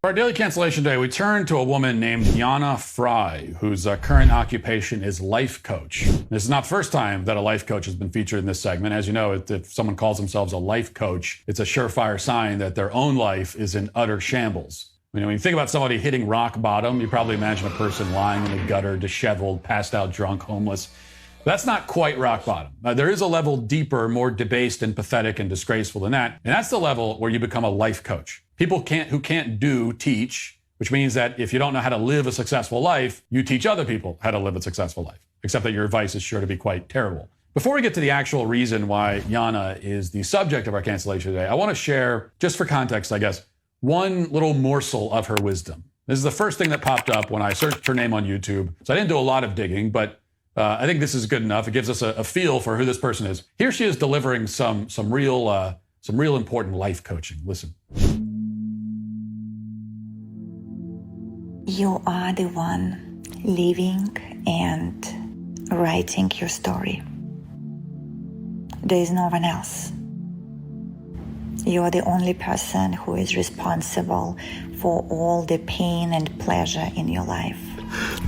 For our daily cancellation day, we turn to a woman named Jana Fry, whose current occupation is life coach. This is not the first time that a life coach has been featured in this segment. As you know, if someone calls themselves a life coach, it's a surefire sign that their own life is in utter shambles. You know, when you think about somebody hitting rock bottom, you probably imagine a person lying in the gutter, disheveled, passed out, drunk, homeless. That's not quite rock bottom. There is a level deeper, more debased and pathetic and disgraceful than that. And that's the level where you become a life coach. People who can't teach, which means that if you don't know how to live a successful life, you teach other people how to live a successful life, except that your advice is sure to be quite terrible. Before we get to the actual reason why Jana is the subject of our cancellation today, I want to share, just for context, I guess, one little morsel of her wisdom. This is the first thing that popped up when I searched her name on YouTube. So I didn't do a lot of digging, but I think this is good enough. It gives us a feel for who this person is. Here she is delivering some real important life coaching. Listen. You are the one living and writing your story. There is no one else. You are the only person who is responsible for all the pain and pleasure in your life.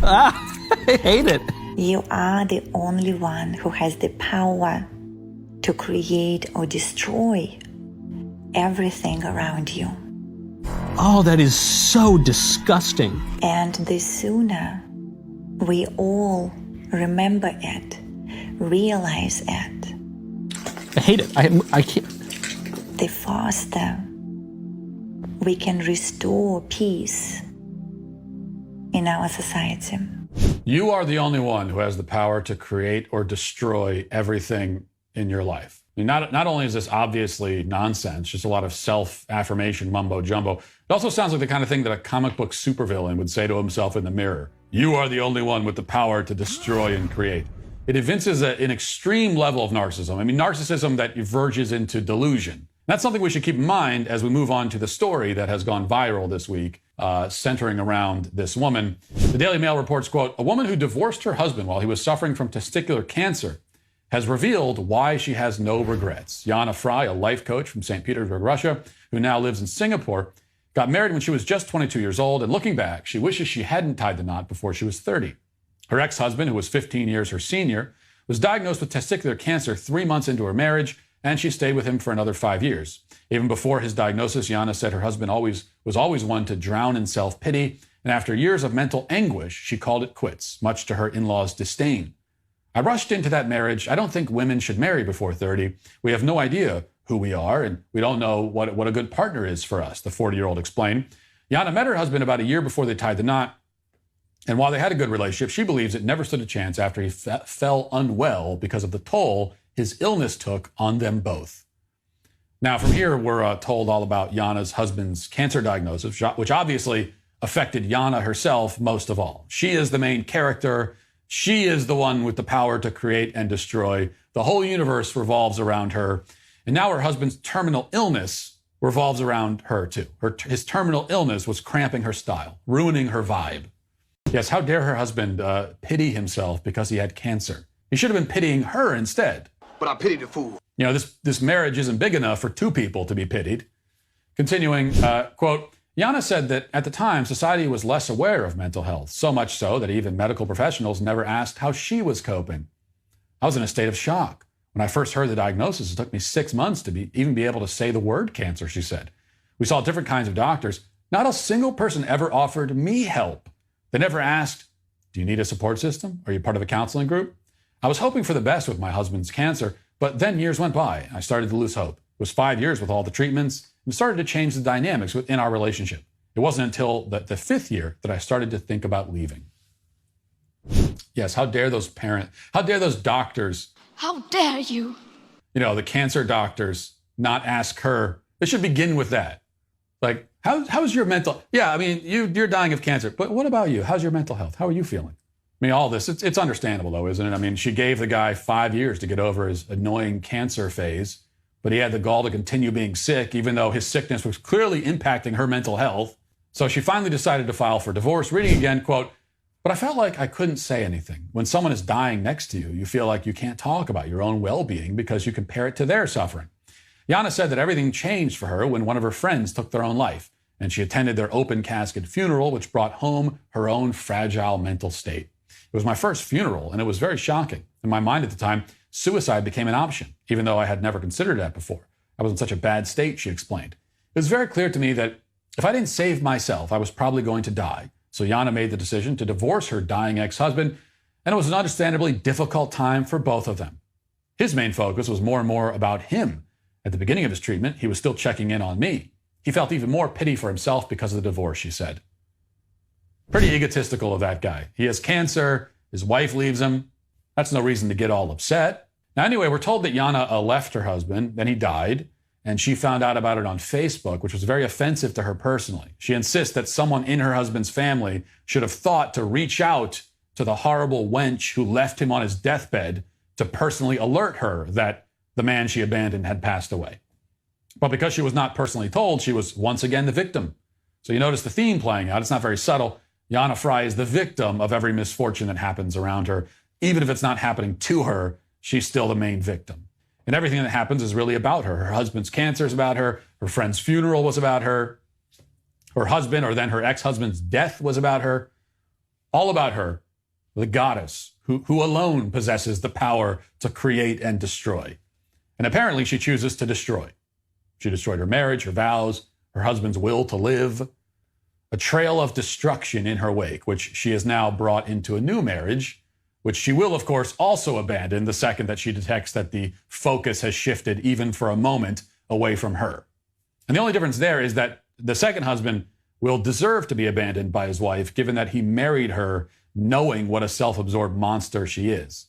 I hate it. You are the only one who has the power to create or destroy everything around you. Oh, that is so disgusting. And the sooner we all remember it, realize it, I hate it. I can't. the faster we can restore peace in our society. You are the only one who has the power to create or destroy everything in your life. I mean, not only is this obviously nonsense, just a lot of self-affirmation mumbo jumbo, it also sounds like the kind of thing that a comic book supervillain would say to himself in the mirror. You are the only one with the power to destroy and create. It evinces an extreme level of narcissism. I mean, narcissism that verges into delusion. That's something we should keep in mind as we move on to the story that has gone viral this week, centering around this woman. The Daily Mail reports, quote, a woman who divorced her husband while he was suffering from testicular cancer has revealed why she has no regrets. Jana Fry, a life coach from St. Petersburg, Russia, who now lives in Singapore, got married when she was just 22 years old, and looking back, she wishes she hadn't tied the knot before she was 30. Her ex-husband, who was 15 years her senior, was diagnosed with testicular cancer 3 months into her marriage, and she stayed with him for another 5 years. Even before his diagnosis, Jana said her husband was always one to drown in self-pity, and after years of mental anguish, she called it quits, much to her in-laws' disdain. I rushed into that marriage. I don't think women should marry before 30. We have no idea who we are, and we don't know what a good partner is for us, the 40-year-old explained. Jana met her husband about a year before they tied the knot, and while they had a good relationship, she believes it never stood a chance after he fell unwell because of the toll his illness took on them both. Now, from here, we're told all about Jana's husband's cancer diagnosis, which obviously affected Jana herself most of all. She is the main character. She is the one with the power to create and destroy. The whole universe revolves around her. And now her husband's terminal illness revolves around her too. His terminal illness was cramping her style, ruining her vibe. Yes, how dare her husband pity himself because he had cancer. He should have been pitying her instead. But I pity the fool. You know, this marriage isn't big enough for two people to be pitied. Continuing, quote, Jana said that at the time, society was less aware of mental health, so much so that even medical professionals never asked how she was coping. I was in a state of shock. When I first heard the diagnosis, it took me 6 months to even be able to say the word cancer, she said. We saw different kinds of doctors. Not a single person ever offered me help. They never asked, do you need a support system? Are you part of a counseling group? I was hoping for the best with my husband's cancer, but then years went by. And I started to lose hope. It was 5 years with all the treatments and started to change the dynamics within our relationship. It wasn't until the 5th year that I started to think about leaving. Yes, how dare those parents, how dare those doctors. How dare you? You know, the cancer doctors not ask her. They should begin with that. Like, how's your mental? Yeah, I mean, you're dying of cancer, but what about you? How's your mental health? How are you feeling? I mean, all this, it's understandable though, isn't it? I mean, she gave the guy 5 years to get over his annoying cancer phase, but he had the gall to continue being sick, even though his sickness was clearly impacting her mental health. So she finally decided to file for divorce. Reading again, quote, but I felt like I couldn't say anything. When someone is dying next to you, you feel like you can't talk about your own well-being because you compare it to their suffering. Jana said that everything changed for her when one of her friends took their own life. and she attended their open casket funeral, which brought home her own fragile mental state. It was my first funeral, and it was very shocking. In my mind at the time, suicide became an option, even though I had never considered that before. I was in such a bad state, she explained. It was very clear to me that if I didn't save myself, I was probably going to die. So Yana made the decision to divorce her dying ex-husband, and it was an understandably difficult time for both of them. His main focus was more and more about him. At the beginning of his treatment, he was still checking in on me. He felt even more pity for himself because of the divorce, she said. Pretty egotistical of that guy. He has cancer, his wife leaves him. That's no reason to get all upset. Now, anyway, we're told that Yana left her husband, then he died, and she found out about it on Facebook, which was very offensive to her personally. She insists that someone in her husband's family should have thought to reach out to the horrible wench who left him on his deathbed to personally alert her that the man she abandoned had passed away. But because she was not personally told, she was once again the victim. So you notice the theme playing out. It's not very subtle. Yana Fry is the victim of every misfortune that happens around her. Even if it's not happening to her, she's still the main victim. And everything that happens is really about her. Her husband's cancer is about her. Her friend's funeral was about her. Her husband, or then her ex-husband's death, was about her. All about her, the goddess who alone possesses the power to create and destroy. And apparently she chooses to destroy. She destroyed her marriage, her vows, her husband's will to live. A trail of destruction in her wake, which she has now brought into a new marriage, which she will, of course, also abandon the second that she detects that the focus has shifted even for a moment away from her. And the only difference there is that the second husband will deserve to be abandoned by his wife, given that he married her knowing what a self-absorbed monster she is.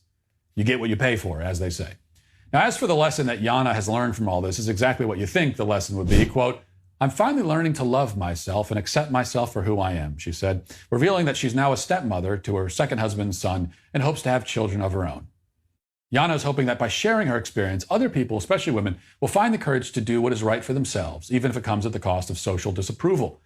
You get what you pay for, as they say. Now, as for the lesson that Yana has learned from all this, is exactly what you think the lesson would be. Quote, "I'm finally learning to love myself and accept myself for who I am," she said, revealing that she's now a stepmother to her second husband's son and hopes to have children of her own. Yana is hoping that by sharing her experience, other people, especially women, will find the courage to do what is right for themselves, even if it comes at the cost of social disapproval.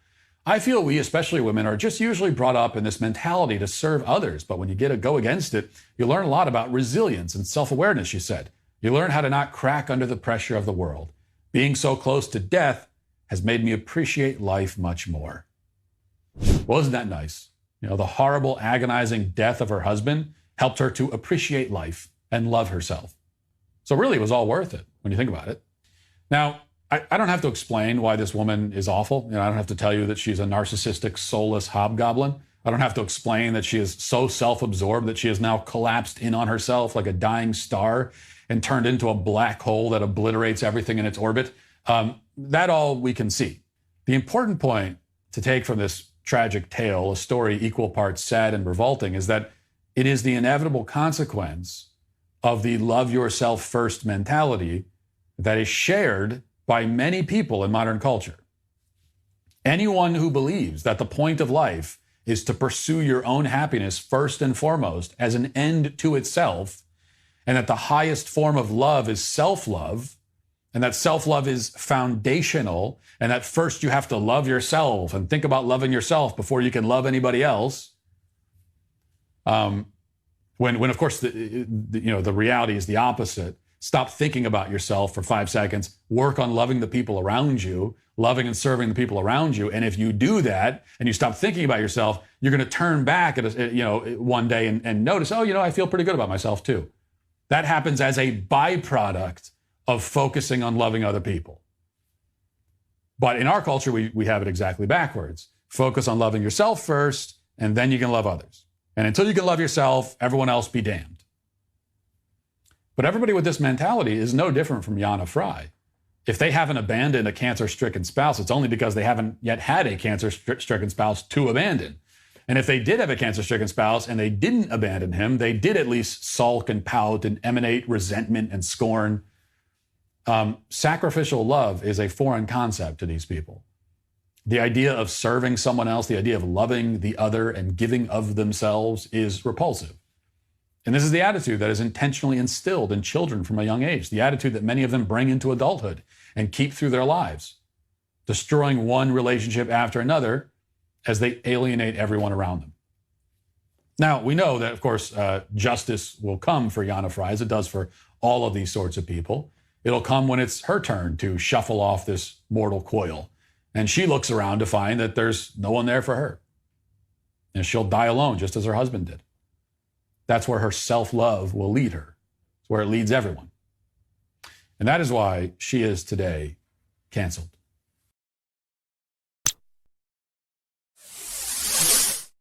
"I feel we, especially women, are just usually brought up in this mentality to serve others, but when you go against it, you learn a lot about resilience and self-awareness," she said. "You learn how to not crack under the pressure of the world. Being so close to death has made me appreciate life much more." Well, isn't that nice? You know, the horrible, agonizing death of her husband helped her to appreciate life and love herself. So really, it was all worth it when you think about it. Now, I don't have to explain why this woman is awful. You know, I don't have to tell you that she's a narcissistic, soulless hobgoblin. I don't have to explain that she is so self-absorbed that she has now collapsed in on herself like a dying star and turned into a black hole that obliterates everything in its orbit. That all we can see. The important point to take from this tragic tale, a story equal parts sad and revolting, is that it is the inevitable consequence of the love yourself first mentality that is shared by many people in modern culture. Anyone who believes that the point of life is to pursue your own happiness first and foremost as an end to itself, and that the highest form of love is self-love, and that self-love is foundational, and that first you have to love yourself and think about loving yourself before you can love anybody else. When of course, the reality is the opposite. Stop thinking about yourself for 5 seconds. Work on loving the people around you, loving and serving the people around you. And if you do that and you stop thinking about yourself, you're going to turn back one day and notice, I feel pretty good about myself too. That happens as a byproduct of focusing on loving other people. But in our culture, we have it exactly backwards. Focus on loving yourself first, and then you can love others. And until you can love yourself, everyone else be damned. But everybody with this mentality is no different from Yana Fry. If they haven't abandoned a cancer-stricken spouse, it's only because they haven't yet had a cancer-stricken spouse to abandon. And if they did have a cancer-stricken spouse and they didn't abandon him, they did at least sulk and pout and emanate resentment and scorn. Sacrificial love is a foreign concept to these people. The idea of serving someone else, the idea of loving the other and giving of themselves is repulsive. And this is the attitude that is intentionally instilled in children from a young age, the attitude that many of them bring into adulthood and keep through their lives, destroying one relationship after another as they alienate everyone around them. Now, we know that, of course, justice will come for Yana Fry, as it does for all of these sorts of people. It'll come when it's her turn to shuffle off this mortal coil. And she looks around to find that there's no one there for her. And she'll die alone, just as her husband did. That's where her self-love will lead her. It's where it leads everyone. And that is why she is today canceled.